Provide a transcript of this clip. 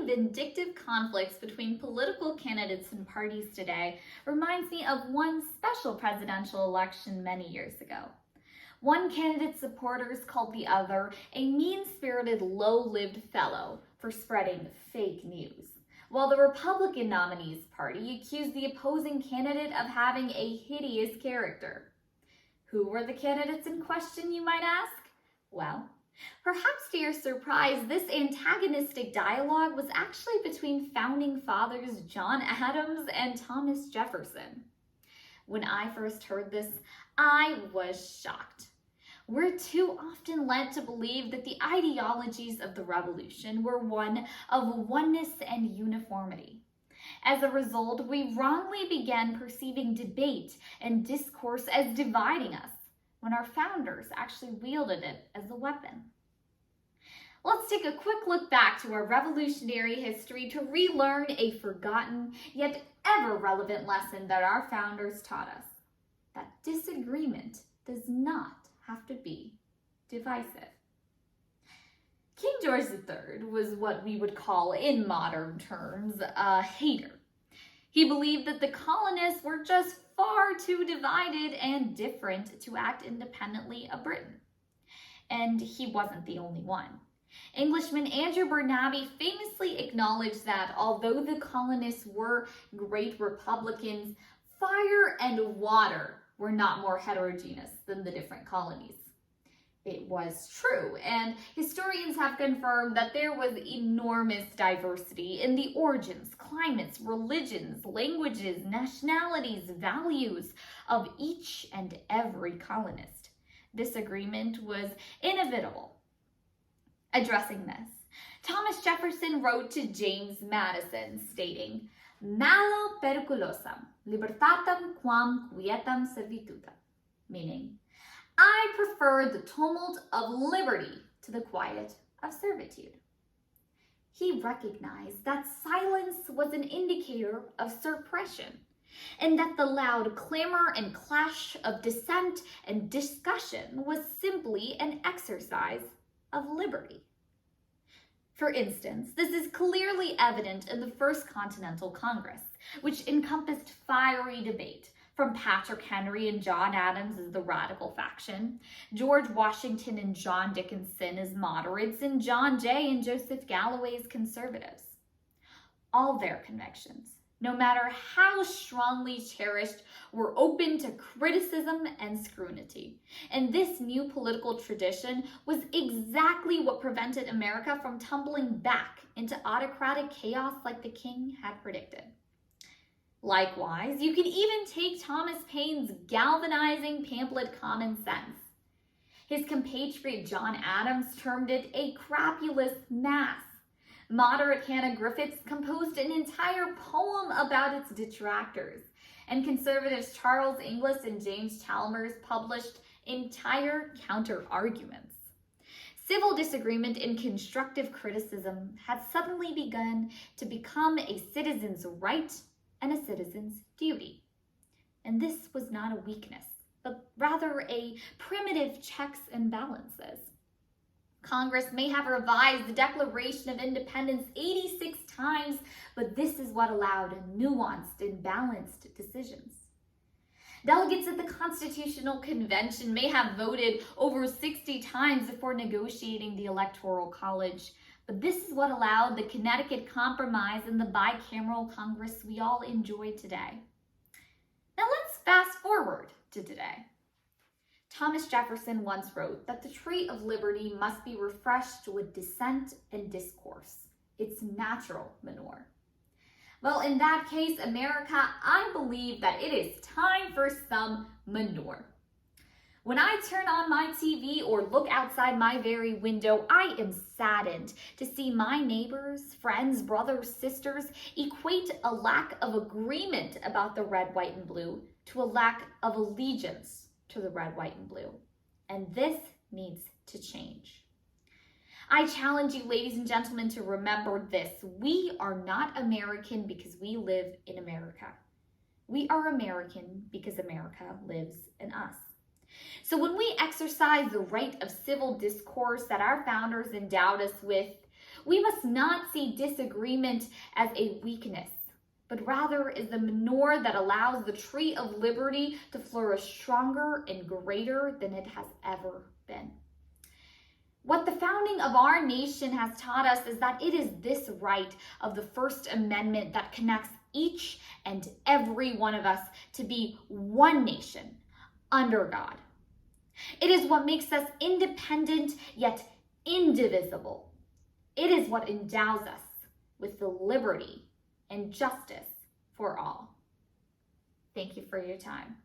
vindictive conflicts between political candidates and parties today reminds me of one special presidential election many years ago. One candidate's supporters called the other a mean-spirited, low-lived fellow for spreading fake news, while the Republican nominee's party accused the opposing candidate of having a hideous character. Who were the candidates in question, you might ask? Well, perhaps to your surprise, this antagonistic dialogue was actually between founding fathers John Adams and Thomas Jefferson. When I first heard this, I was shocked. We're too often led to believe that the ideologies of the Revolution were one of oneness and uniformity. As a result, we wrongly began perceiving debate and discourse as dividing us, when our founders actually wielded it as a weapon. Let's take a quick look back to our revolutionary history to relearn a forgotten yet ever-relevant lesson that our founders taught us: that disagreement does not have to be divisive. King George III was what we would call, in modern terms, a hater. He believed that the colonists were just far too divided and different to act independently of Britain. And he wasn't the only one. Englishman Andrew Burnaby famously acknowledged that although the colonists were great republicans, fire and water were not more heterogeneous than the different colonies. It was true, and historians have confirmed that there was enormous diversity in the origins, climates, religions, languages, nationalities, values of each and every colonist. Disagreement was inevitable. Addressing this, Thomas Jefferson wrote to James Madison, stating, "Malo periculosam, libertatem quam quietam servitutem," meaning, "I prefer the tumult of liberty to the quiet of servitude." He recognized that silence was an indicator of suppression, and that the loud clamor and clash of dissent and discussion was simply an exercise of liberty. For instance, this is clearly evident in the First Continental Congress, which encompassed fiery debate from Patrick Henry and John Adams as the radical faction, George Washington and John Dickinson as moderates, and John Jay and Joseph Galloway as conservatives. All their convictions, no matter how strongly cherished, were open to criticism and scrutiny. And this new political tradition was exactly what prevented America from tumbling back into autocratic chaos like the king had predicted. Likewise, you can even take Thomas Paine's galvanizing pamphlet Common Sense. His compatriot John Adams termed it a crapulous mass. Moderate Hannah Griffiths composed an entire poem about its detractors, and conservatives Charles Inglis and James Chalmers published entire counter-arguments. Civil disagreement and constructive criticism had suddenly begun to become a citizen's right and a citizen's duty. And this was not a weakness, but rather a primitive checks and balances. Congress may have revised the Declaration of Independence 86 times, but this is what allowed nuanced and balanced decisions. Delegates at the Constitutional Convention may have voted over 60 times before negotiating the Electoral College, but this is what allowed the Connecticut Compromise and the bicameral Congress we all enjoy today. Now let's fast forward to today. Thomas Jefferson once wrote that the tree of liberty must be refreshed with dissent and discourse, its natural manure. Well, in that case, America, I believe that it is time for some manure. When I turn on my TV or look outside my very window, I am saddened to see my neighbors, friends, brothers, sisters equate a lack of agreement about the red, white, and blue to a lack of allegiance to the red, white, and blue. And this needs to change. I challenge you, ladies and gentlemen, to remember this. We are not American because we live in America. We are American because America lives in us. So when we exercise the right of civil discourse that our founders endowed us with, We must not see disagreement as a weakness, but rather as the manure that allows the tree of liberty to flourish stronger and greater than it has ever been. What the founding of our nation has taught us is that it is this right of the First Amendment that connects each and every one of us to be one nation under God. It is what makes us independent yet indivisible. It is what endows us with the liberty and justice for all. Thank you for your time.